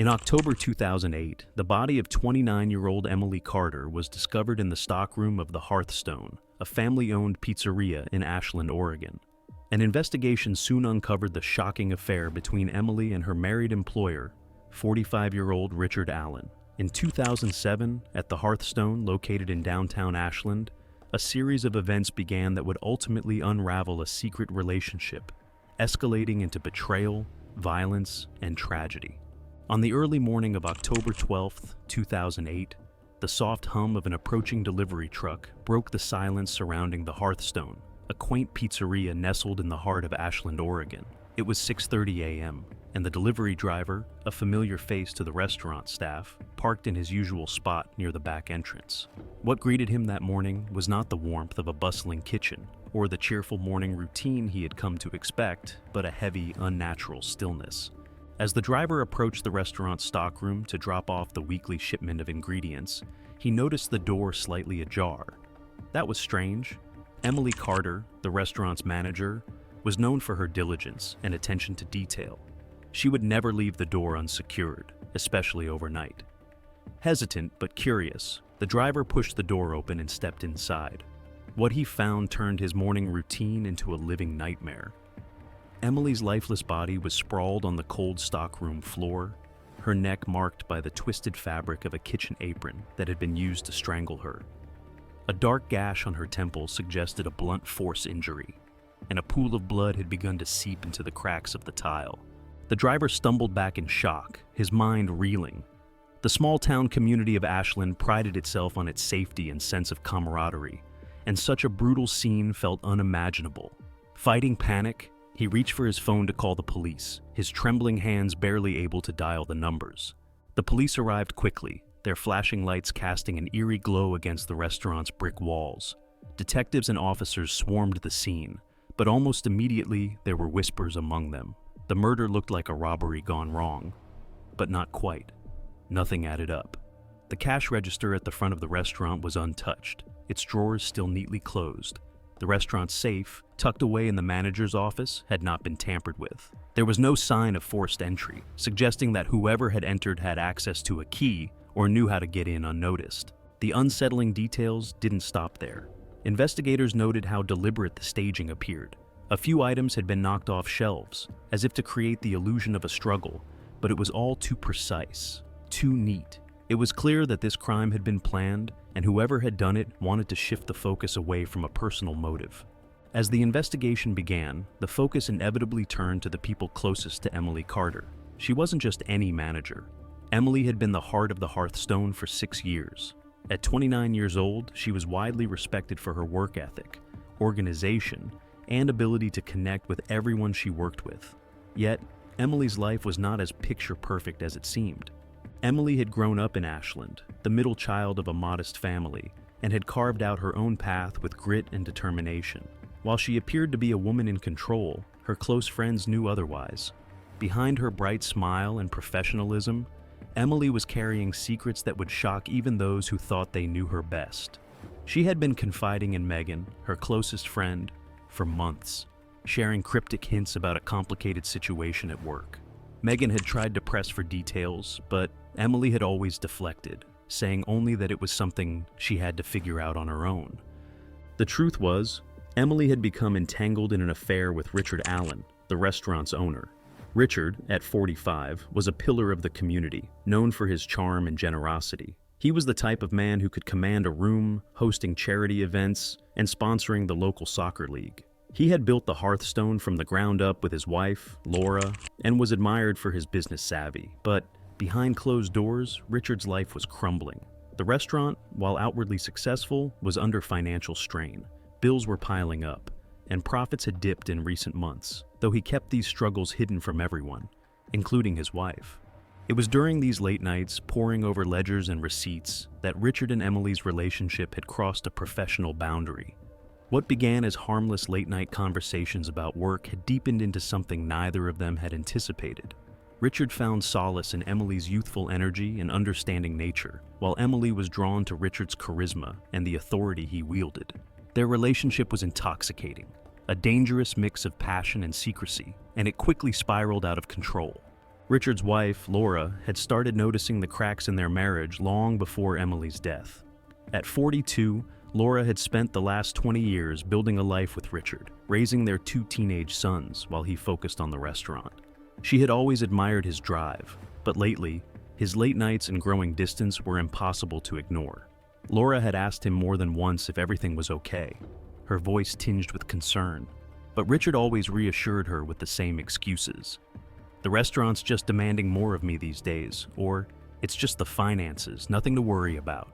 In October 2008, the body of 29-year-old Emily Carter was discovered in the stockroom of the Hearthstone, a family-owned pizzeria in Ashland, Oregon. An investigation soon uncovered the shocking affair between Emily and her married employer, 45-year-old Richard Allen. In 2007, at the Hearthstone located in downtown Ashland, a series of events began that would ultimately unravel a secret relationship, escalating into betrayal, violence, and tragedy. On the early morning of October 12, 2008, the soft hum of an approaching delivery truck broke the silence surrounding the Hearthstone, a quaint pizzeria nestled in the heart of Ashland, Oregon. It was 6:30 a.m., and the delivery driver, a familiar face to the restaurant staff, parked in his usual spot near the back entrance. What greeted him that morning was not the warmth of a bustling kitchen or the cheerful morning routine he had come to expect, but a heavy, unnatural stillness. As the driver approached the restaurant's stockroom to drop off the weekly shipment of ingredients, he noticed the door slightly ajar. That was strange. Emily Carter, the restaurant's manager, was known for her diligence and attention to detail. She would never leave the door unsecured, especially overnight. Hesitant but curious, the driver pushed the door open and stepped inside. What he found turned his morning routine into a living nightmare. Emily's lifeless body was sprawled on the cold stockroom floor, her neck marked by the twisted fabric of a kitchen apron that had been used to strangle her. A dark gash on her temple suggested a blunt force injury, and a pool of blood had begun to seep into the cracks of the tile. The driver stumbled back in shock, his mind reeling. The small-town community of Ashland prided itself on its safety and sense of camaraderie, and such a brutal scene felt unimaginable. Fighting panic, he reached for his phone to call the police, his trembling hands barely able to dial the numbers. The police arrived quickly, their flashing lights casting an eerie glow against the restaurant's brick walls. Detectives and officers swarmed the scene, but almost immediately there were whispers among them. The murder looked like a robbery gone wrong, but not quite. Nothing added up. The cash register at the front of the restaurant was untouched, its drawers still neatly closed. The restaurant's safe, tucked away in the manager's office, had not been tampered with. There was no sign of forced entry, suggesting that whoever had entered had access to a key or knew how to get in unnoticed. The unsettling details didn't stop there. Investigators noted how deliberate the staging appeared. A few items had been knocked off shelves, as if to create the illusion of a struggle, but it was all too precise, too neat. It was clear that this crime had been planned, and whoever had done it wanted to shift the focus away from a personal motive. As the investigation began, the focus inevitably turned to the people closest to Emily Carter. She wasn't just any manager. Emily had been the heart of the Hearthstone for 6 years. At 29 years old, she was widely respected for her work ethic, organization, and ability to connect with everyone she worked with. Yet, Emily's life was not as picture-perfect as it seemed. Emily had grown up in Ashland, the middle child of a modest family, and had carved out her own path with grit and determination. While she appeared to be a woman in control, her close friends knew otherwise. Behind her bright smile and professionalism, Emily was carrying secrets that would shock even those who thought they knew her best. She had been confiding in Megan, her closest friend, for months, sharing cryptic hints about a complicated situation at work. Megan had tried to press for details, but Emily had always deflected, saying only that it was something she had to figure out on her own. The truth was, Emily had become entangled in an affair with Richard Allen, the restaurant's owner. Richard, at 45, was a pillar of the community, known for his charm and generosity. He was the type of man who could command a room, hosting charity events, and sponsoring the local soccer league. He had built the Hearthstone from the ground up with his wife, Laura, and was admired for his business savvy. But behind closed doors, Richard's life was crumbling. The restaurant, while outwardly successful, was under financial strain. Bills were piling up, and profits had dipped in recent months, though he kept these struggles hidden from everyone, including his wife. It was during these late nights, poring over ledgers and receipts, that Richard and Emily's relationship had crossed a professional boundary. What began as harmless late-night conversations about work had deepened into something neither of them had anticipated. Richard found solace in Emily's youthful energy and understanding nature, while Emily was drawn to Richard's charisma and the authority he wielded. Their relationship was intoxicating, a dangerous mix of passion and secrecy, and it quickly spiraled out of control. Richard's wife, Laura, had started noticing the cracks in their marriage long before Emily's death. At 42, Laura had spent the last 20 years building a life with Richard, raising their 2 teenage sons while he focused on the restaurant. She had always admired his drive, but lately, his late nights and growing distance were impossible to ignore. Laura had asked him more than once if everything was okay, her voice tinged with concern, but Richard always reassured her with the same excuses. "The restaurant's just demanding more of me these days," or "it's just the finances, nothing to worry about."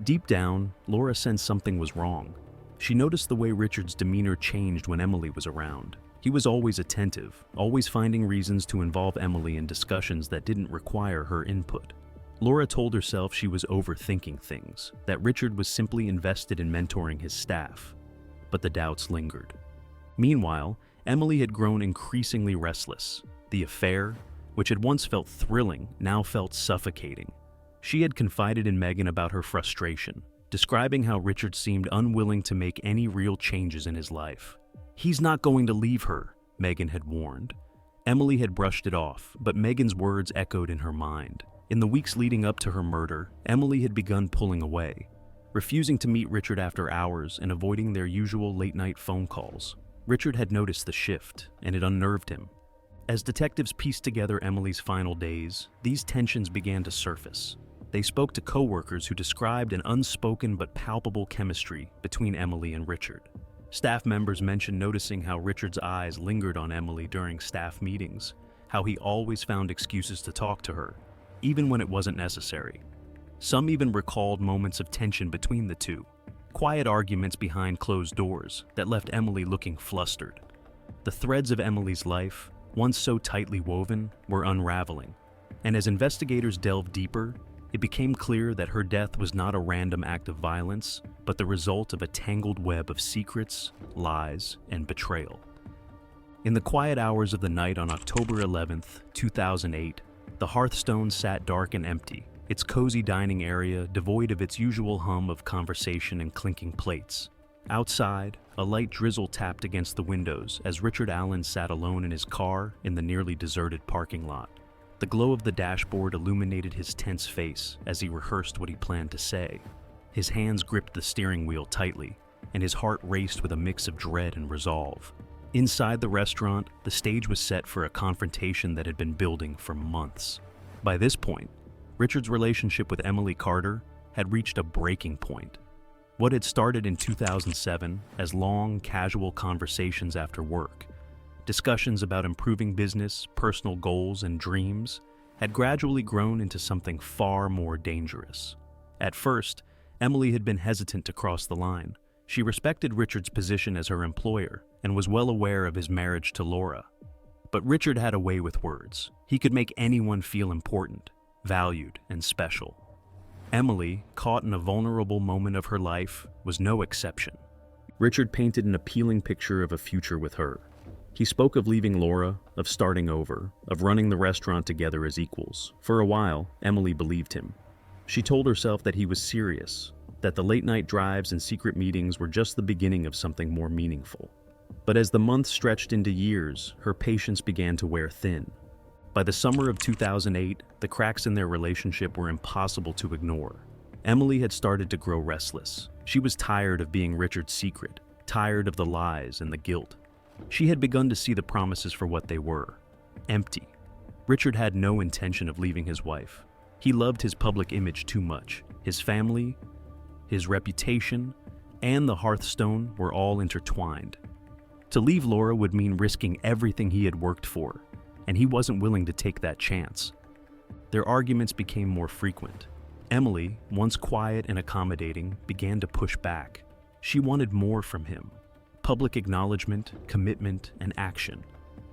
Deep down, Laura sensed something was wrong. She noticed the way Richard's demeanor changed when Emily was around. He was always attentive, always finding reasons to involve Emily in discussions that didn't require her input. Laura told herself she was overthinking things, that Richard was simply invested in mentoring his staff. But the doubts lingered. Meanwhile, Emily had grown increasingly restless. The affair, which had once felt thrilling, now felt suffocating. She had confided in Megan about her frustration, describing how Richard seemed unwilling to make any real changes in his life. "He's not going to leave her," Megan had warned. Emily had brushed it off, but Megan's words echoed in her mind. In the weeks leading up to her murder, Emily had begun pulling away, refusing to meet Richard after hours and avoiding their usual late-night phone calls. Richard had noticed the shift, and it unnerved him. As detectives pieced together Emily's final days, these tensions began to surface. They spoke to co-workers who described an unspoken but palpable chemistry between Emily and Richard. Staff members mentioned noticing how Richard's eyes lingered on Emily during staff meetings, how he always found excuses to talk to her, even when it wasn't necessary. Some even recalled moments of tension between the two, quiet arguments behind closed doors that left Emily looking flustered. The threads of Emily's life, once so tightly woven, were unraveling, and as investigators delved deeper, it became clear that her death was not a random act of violence, but the result of a tangled web of secrets, lies, and betrayal. In the quiet hours of the night on October 11th, 2008, the hearthstone sat dark and empty, its cozy dining area devoid of its usual hum of conversation and clinking plates. Outside, a light drizzle tapped against the windows as Richard Allen sat alone in his car in the nearly deserted parking lot. The glow of the dashboard illuminated his tense face as he rehearsed what he planned to say. His hands gripped the steering wheel tightly, and his heart raced with a mix of dread and resolve. Inside the restaurant, the stage was set for a confrontation that had been building for months. By this point, Richard's relationship with Emily Carter had reached a breaking point. What had started in 2007 as long, casual conversations after work, discussions about improving business, personal goals, and dreams, had gradually grown into something far more dangerous. At first, Emily had been hesitant to cross the line. She respected Richard's position as her employer and was well aware of his marriage to Laura. But Richard had a way with words. He could make anyone feel important, valued, and special. Emily, caught in a vulnerable moment of her life, was no exception. Richard painted an appealing picture of a future with her. He spoke of leaving Laura, of starting over, of running the restaurant together as equals. For a while, Emily believed him. She told herself that he was serious, that the late-night drives and secret meetings were just the beginning of something more meaningful. But as the months stretched into years, her patience began to wear thin. By the summer of 2008, the cracks in their relationship were impossible to ignore. Emily had started to grow restless. She was tired of being Richard's secret, tired of the lies and the guilt. She had begun to see the promises for what they were: empty. Richard had no intention of leaving his wife. He loved his public image too much. His family, his reputation, and the hearthstone were all intertwined. To leave Laura would mean risking everything he had worked for, and he wasn't willing to take that chance. Their arguments became more frequent. Emily, once quiet and accommodating, began to push back. She wanted more from him: public acknowledgement, commitment, and action.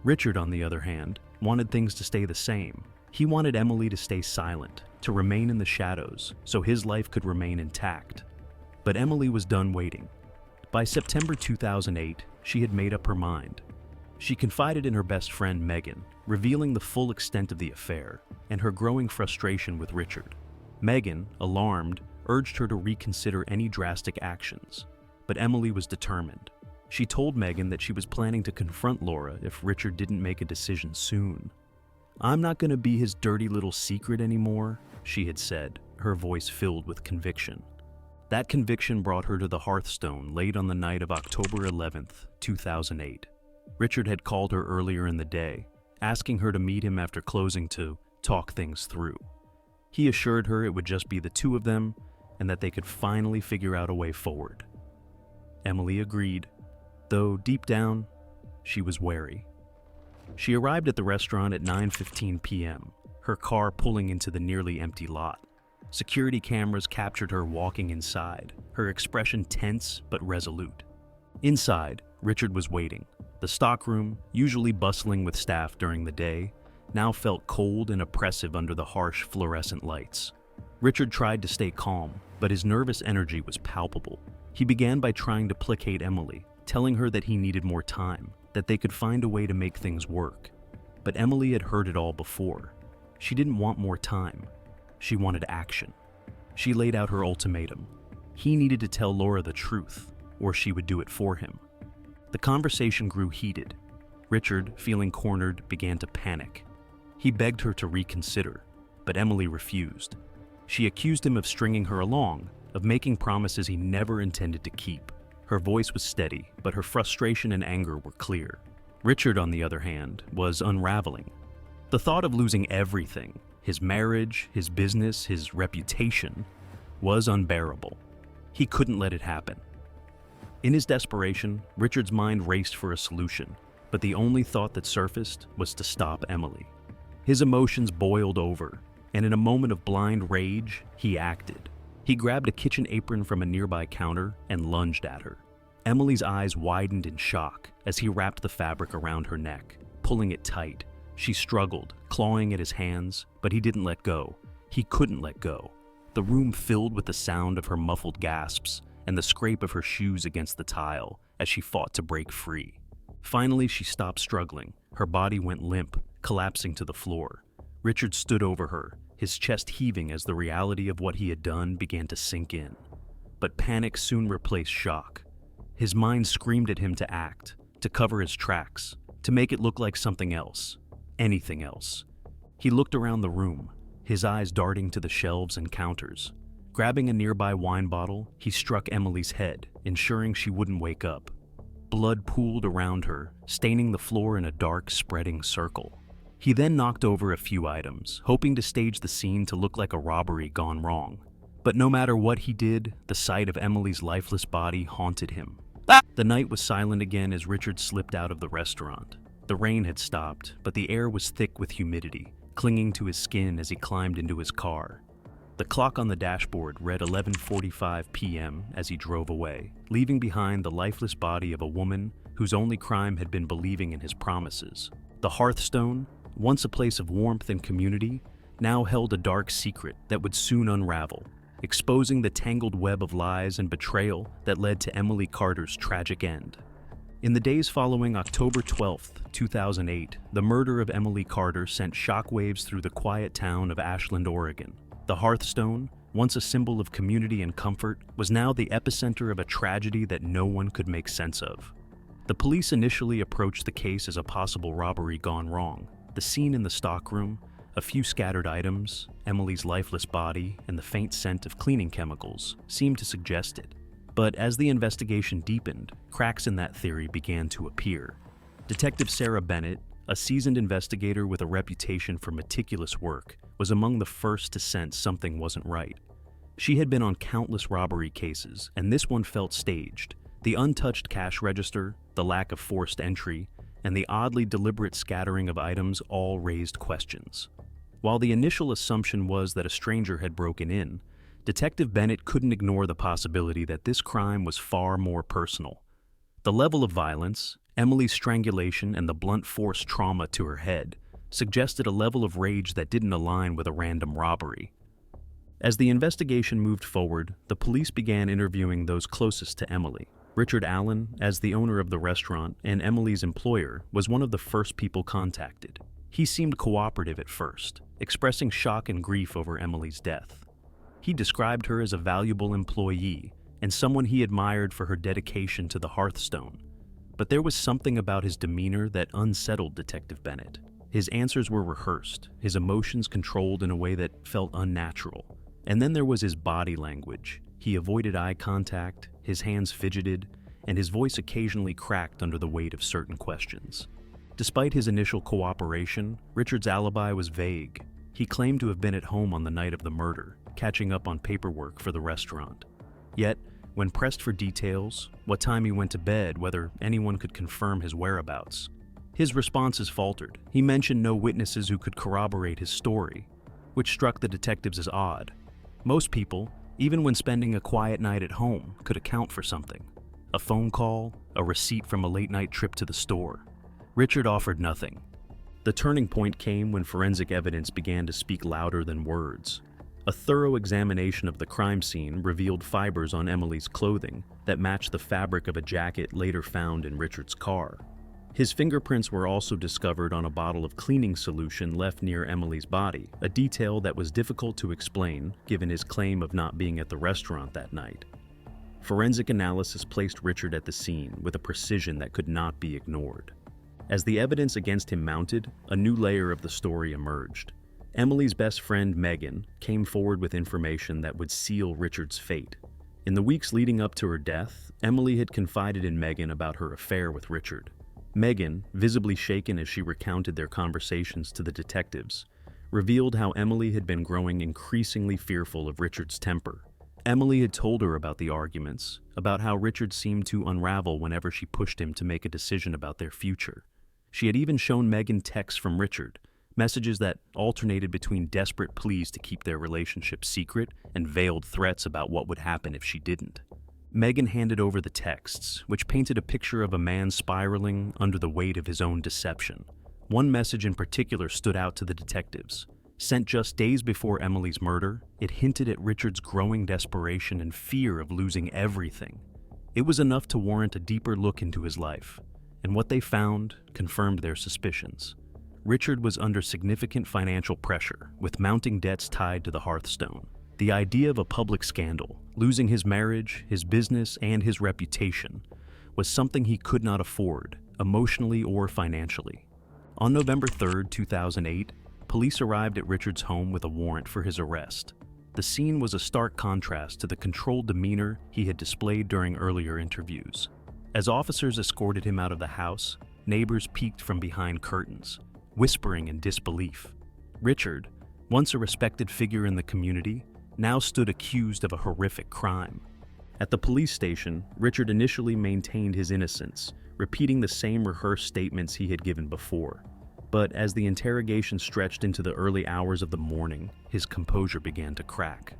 Richard, on the other hand, wanted things to stay the same. He wanted Emily to stay silent, to remain in the shadows, so his life could remain intact. But Emily was done waiting. By September 2008, she had made up her mind. She confided in her best friend Megan, revealing the full extent of the affair and her growing frustration with Richard. Megan, alarmed, urged her to reconsider any drastic actions, but Emily was determined. She told Megan that she was planning to confront Laura if Richard didn't make a decision soon. "I'm not going to be his dirty little secret anymore," she had said, her voice filled with conviction. That conviction brought her to the Hearthstone late on the night of October 11th, 2008. Richard had called her earlier in the day, asking her to meet him after closing to talk things through. He assured her it would just be the two of them and that they could finally figure out a way forward. Emily agreed, though deep down, she was wary. She arrived at the restaurant at 9:15 p.m., her car pulling into the nearly empty lot. Security cameras captured her walking inside, her expression tense but resolute. Inside, Richard was waiting. The stockroom, usually bustling with staff during the day, now felt cold and oppressive under the harsh fluorescent lights. Richard tried to stay calm, but his nervous energy was palpable. He began by trying to placate Emily, telling her that he needed more time, that they could find a way to make things work. But Emily had heard it all before. She didn't want more time. She wanted action. She laid out her ultimatum. He needed to tell Laura the truth, or she would do it for him. The conversation grew heated. Richard, feeling cornered, began to panic. He begged her to reconsider, but Emily refused. She accused him of stringing her along, of making promises he never intended to keep. Her voice was steady, but her frustration and anger were clear. Richard, on the other hand, was unraveling. The thought of losing everything, his marriage, his business, his reputation, was unbearable. He couldn't let it happen. In his desperation, Richard's mind raced for a solution, but the only thought that surfaced was to stop Emily. His emotions boiled over, and in a moment of blind rage, he acted. He grabbed a kitchen apron from a nearby counter and lunged at her. Emily's eyes widened in shock as he wrapped the fabric around her neck, pulling it tight. She struggled, clawing at his hands, but he didn't let go. He couldn't let go. The room filled with the sound of her muffled gasps and the scrape of her shoes against the tile as she fought to break free. Finally, she stopped struggling. Her body went limp, collapsing to the floor. Richard stood over her, his chest heaving as the reality of what he had done began to sink in. But panic soon replaced shock. His mind screamed at him to act, to cover his tracks, to make it look like something else. Anything else. He looked around the room, his eyes darting to the shelves and counters. Grabbing a nearby wine bottle, he struck Emily's head, ensuring she wouldn't wake up. Blood pooled around her, staining the floor in a dark, spreading circle. He then knocked over a few items, hoping to stage the scene to look like a robbery gone wrong. But no matter what he did, the sight of Emily's lifeless body haunted him. The night was silent again as Richard slipped out of the restaurant. The rain had stopped, but the air was thick with humidity, clinging to his skin as he climbed into his car. The clock on the dashboard read 11:45 p.m. as he drove away, leaving behind the lifeless body of a woman whose only crime had been believing in his promises. The Hearthstone, once a place of warmth and community, now held a dark secret that would soon unravel, exposing the tangled web of lies and betrayal that led to Emily Carter's tragic end. In the days following October 12, 2008, the murder of Emily Carter sent shockwaves through the quiet town of Ashland, Oregon. The Hearthstone, once a symbol of community and comfort, was now the epicenter of a tragedy that no one could make sense of. The police initially approached the case as a possible robbery gone wrong. The scene in the stockroom, a few scattered items, Emily's lifeless body, and the faint scent of cleaning chemicals seemed to suggest it. But as the investigation deepened, cracks in that theory began to appear. Detective Sarah Bennett, a seasoned investigator with a reputation for meticulous work, was among the first to sense something wasn't right. She had been on countless robbery cases, and this one felt staged. The untouched cash register, the lack of forced entry, and the oddly deliberate scattering of items all raised questions. While the initial assumption was that a stranger had broken in, Detective Bennett couldn't ignore the possibility that this crime was far more personal. The level of violence, Emily's strangulation, and the blunt force trauma to her head suggested a level of rage that didn't align with a random robbery. As the investigation moved forward, the police began interviewing those closest to Emily. Richard Allen, as the owner of the restaurant and Emily's employer, was one of the first people contacted. He seemed cooperative at first, expressing shock and grief over Emily's death. He described her as a valuable employee and someone he admired for her dedication to the Hearthstone. But there was something about his demeanor that unsettled Detective Bennett. His answers were rehearsed, his emotions controlled in a way that felt unnatural. And then there was his body language. He avoided eye contact, his hands fidgeted, and his voice occasionally cracked under the weight of certain questions. Despite his initial cooperation, Richard's alibi was vague. He claimed to have been at home on the night of the murder, catching up on paperwork for the restaurant. Yet, when pressed for details, what time he went to bed, whether anyone could confirm his whereabouts, his responses faltered. He mentioned no witnesses who could corroborate his story, which struck the detectives as odd. Most people, even when spending a quiet night at home, could account for something. A phone call, a receipt from a late-night trip to the store. Richard offered nothing. The turning point came when forensic evidence began to speak louder than words. A thorough examination of the crime scene revealed fibers on Emily's clothing that matched the fabric of a jacket later found in Richard's car. His fingerprints were also discovered on a bottle of cleaning solution left near Emily's body, a detail that was difficult to explain given his claim of not being at the restaurant that night. Forensic analysis placed Richard at the scene with a precision that could not be ignored. As the evidence against him mounted, a new layer of the story emerged. Emily's best friend, Megan, came forward with information that would seal Richard's fate. In the weeks leading up to her death, Emily had confided in Megan about her affair with Richard. Megan, visibly shaken as she recounted their conversations to the detectives, revealed how Emily had been growing increasingly fearful of Richard's temper. Emily had told her about the arguments, about how Richard seemed to unravel whenever she pushed him to make a decision about their future. She had even shown Megan texts from Richard, messages that alternated between desperate pleas to keep their relationship secret and veiled threats about what would happen if she didn't. Megan handed over the texts, which painted a picture of a man spiraling under the weight of his own deception. One message in particular stood out to the detectives. Sent just days before Emily's murder, it hinted at Richard's growing desperation and fear of losing everything. It was enough to warrant a deeper look into his life, and what they found confirmed their suspicions. Richard was under significant financial pressure, with mounting debts tied to the Hearthstone. The idea of a public scandal, losing his marriage, his business, and his reputation, was something he could not afford, emotionally or financially. On November 3, 2008, police arrived at Richard's home with a warrant for his arrest. The scene was a stark contrast to the controlled demeanor he had displayed during earlier interviews. As officers escorted him out of the house, neighbors peeked from behind curtains, whispering in disbelief. Richard, once a respected figure in the community, now stood accused of a horrific crime. At the police station, Richard initially maintained his innocence, repeating the same rehearsed statements he had given before. But as the interrogation stretched into the early hours of the morning, his composure began to crack.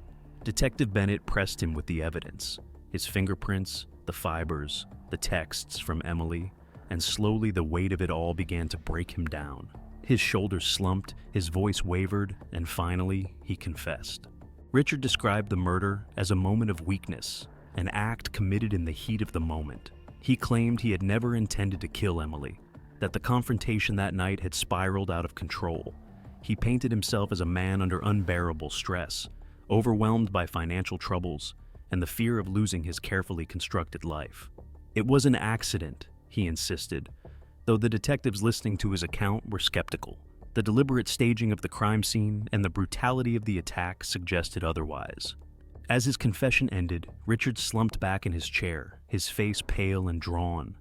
Detective Bennett pressed him with the evidence, his fingerprints, the fibers, the texts from Emily, and slowly the weight of it all began to break him down. His shoulders slumped, his voice wavered, and finally, he confessed. Richard described the murder as a moment of weakness, an act committed in the heat of the moment. He claimed he had never intended to kill Emily, that the confrontation that night had spiraled out of control. He painted himself as a man under unbearable stress, overwhelmed by financial troubles and the fear of losing his carefully constructed life. It was an accident, he insisted, though the detectives listening to his account were skeptical. The deliberate staging of the crime scene and the brutality of the attack suggested otherwise. As his confession ended, Richard slumped back in his chair, his face pale and drawn.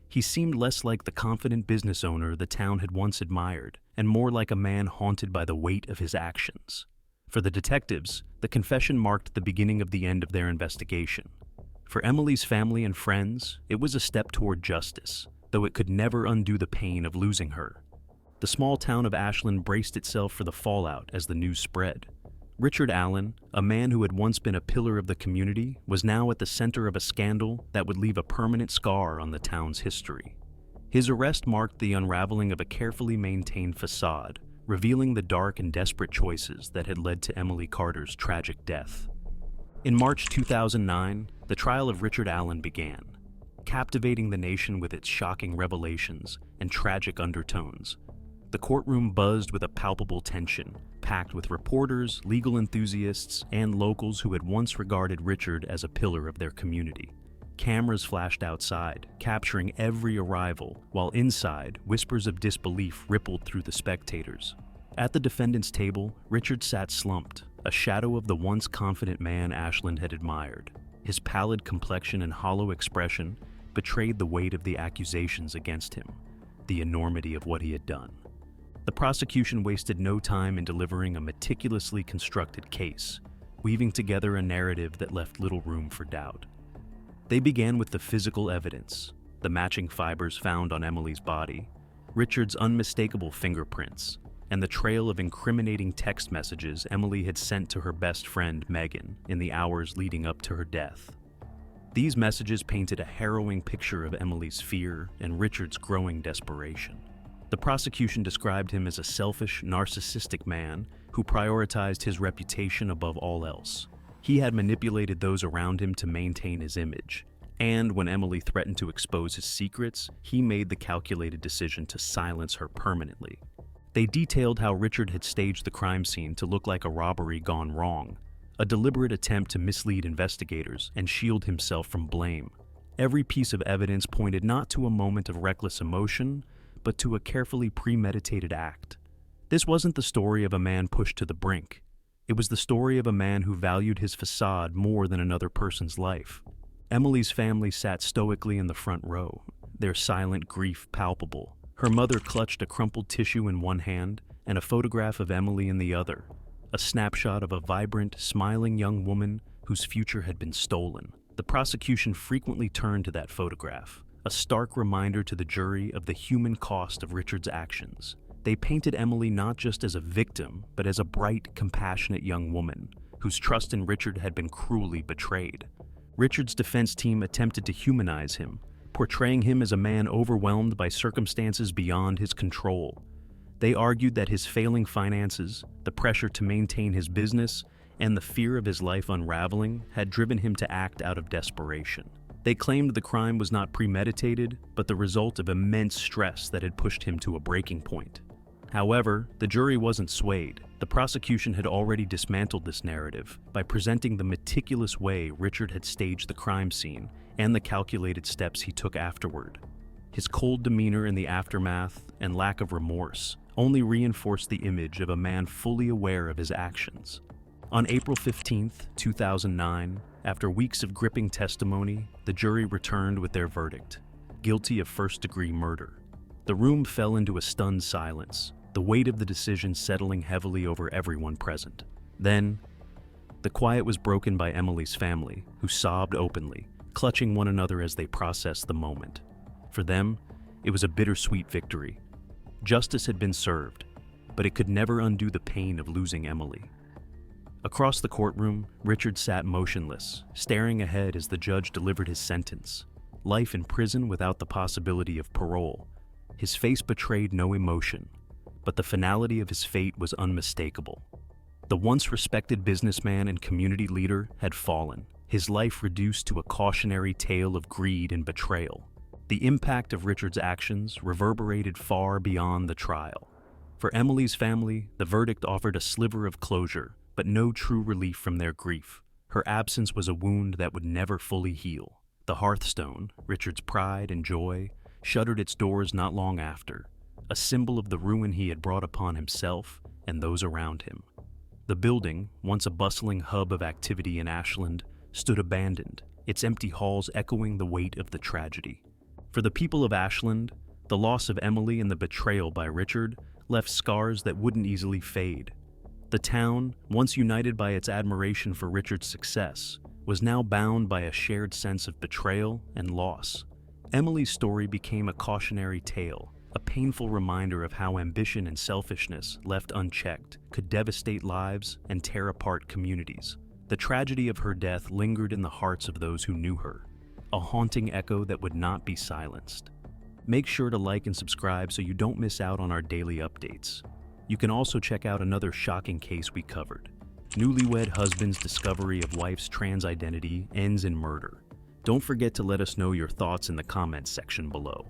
He seemed less like the confident business owner the town had once admired, and more like a man haunted by the weight of his actions. For the detectives, the confession marked the beginning of the end of their investigation. For Emily's family and friends, it was a step toward justice, though it could never undo the pain of losing her. The small town of Ashland braced itself for the fallout as the news spread. Richard Allen, a man who had once been a pillar of the community, was now at the center of a scandal that would leave a permanent scar on the town's history. His arrest marked the unraveling of a carefully maintained facade, revealing the dark and desperate choices that had led to Emily Carter's tragic death. In March 2009, the trial of Richard Allen began, captivating the nation with its shocking revelations and tragic undertones. The courtroom buzzed with a palpable tension, packed with reporters, legal enthusiasts, and locals who had once regarded Richard as a pillar of their community. Cameras flashed outside, capturing every arrival, while inside, whispers of disbelief rippled through the spectators. At the defendant's table, Richard sat slumped, a shadow of the once confident man Ashland had admired. His pallid complexion and hollow expression betrayed the weight of the accusations against him, the enormity of what he had done. The prosecution wasted no time in delivering a meticulously constructed case, weaving together a narrative that left little room for doubt. They began with the physical evidence, the matching fibers found on Emily's body, Richard's unmistakable fingerprints, and the trail of incriminating text messages Emily had sent to her best friend Megan in the hours leading up to her death. These messages painted a harrowing picture of Emily's fear and Richard's growing desperation. The prosecution described him as a selfish, narcissistic man who prioritized his reputation above all else. He had manipulated those around him to maintain his image, and when Emily threatened to expose his secrets, he made the calculated decision to silence her permanently. They detailed how Richard had staged the crime scene to look like a robbery gone wrong, a deliberate attempt to mislead investigators and shield himself from blame. Every piece of evidence pointed not to a moment of reckless emotion, but to a carefully premeditated act. This wasn't the story of a man pushed to the brink. It was the story of a man who valued his facade more than another person's life. Emily's family sat stoically in the front row, their silent grief palpable. Her mother clutched a crumpled tissue in one hand and a photograph of Emily in the other, a snapshot of a vibrant, smiling young woman whose future had been stolen. The prosecution frequently turned to that photograph, a stark reminder to the jury of the human cost of Richard's actions. They painted Emily not just as a victim, but as a bright, compassionate young woman whose trust in Richard had been cruelly betrayed. Richard's defense team attempted to humanize him, portraying him as a man overwhelmed by circumstances beyond his control. They argued that his failing finances, the pressure to maintain his business, and the fear of his life unraveling had driven him to act out of desperation. They claimed the crime was not premeditated, but the result of immense stress that had pushed him to a breaking point. However, the jury wasn't swayed. The prosecution had already dismantled this narrative by presenting the meticulous way Richard had staged the crime scene and the calculated steps he took afterward. His cold demeanor in the aftermath and lack of remorse only reinforced the image of a man fully aware of his actions. On April 15, 2009, after weeks of gripping testimony, the jury returned with their verdict: guilty of first-degree murder. The room fell into a stunned silence, the weight of the decision settling heavily over everyone present. Then, the quiet was broken by Emily's family, who sobbed openly, clutching one another as they processed the moment. For them, it was a bittersweet victory. Justice had been served, but it could never undo the pain of losing Emily. Across the courtroom, Richard sat motionless, staring ahead as the judge delivered his sentence: life in prison without the possibility of parole. His face betrayed no emotion, but the finality of his fate was unmistakable. The once respected businessman and community leader had fallen, his life reduced to a cautionary tale of greed and betrayal. The impact of Richard's actions reverberated far beyond the trial. For Emily's family, the verdict offered a sliver of closure, but no true relief from their grief. Her absence was a wound that would never fully heal. The hearthstone, Richard's pride and joy, shuttered its doors not long after, a symbol of the ruin he had brought upon himself and those around him. The building, once a bustling hub of activity in Ashland, stood abandoned, its empty halls echoing the weight of the tragedy. For the people of Ashland, the loss of Emily and the betrayal by Richard left scars that wouldn't easily fade. The town, once united by its admiration for Richard's success, was now bound by a shared sense of betrayal and loss. Emily's story became a cautionary tale, a painful reminder of how ambition and selfishness, left unchecked, could devastate lives and tear apart communities. The tragedy of her death lingered in the hearts of those who knew her, a haunting echo that would not be silenced. Make sure to like and subscribe so you don't miss out on our daily updates. You can also check out another shocking case we covered: newlywed husband's discovery of wife's trans identity ends in murder. Don't forget to let us know your thoughts in the comments section below.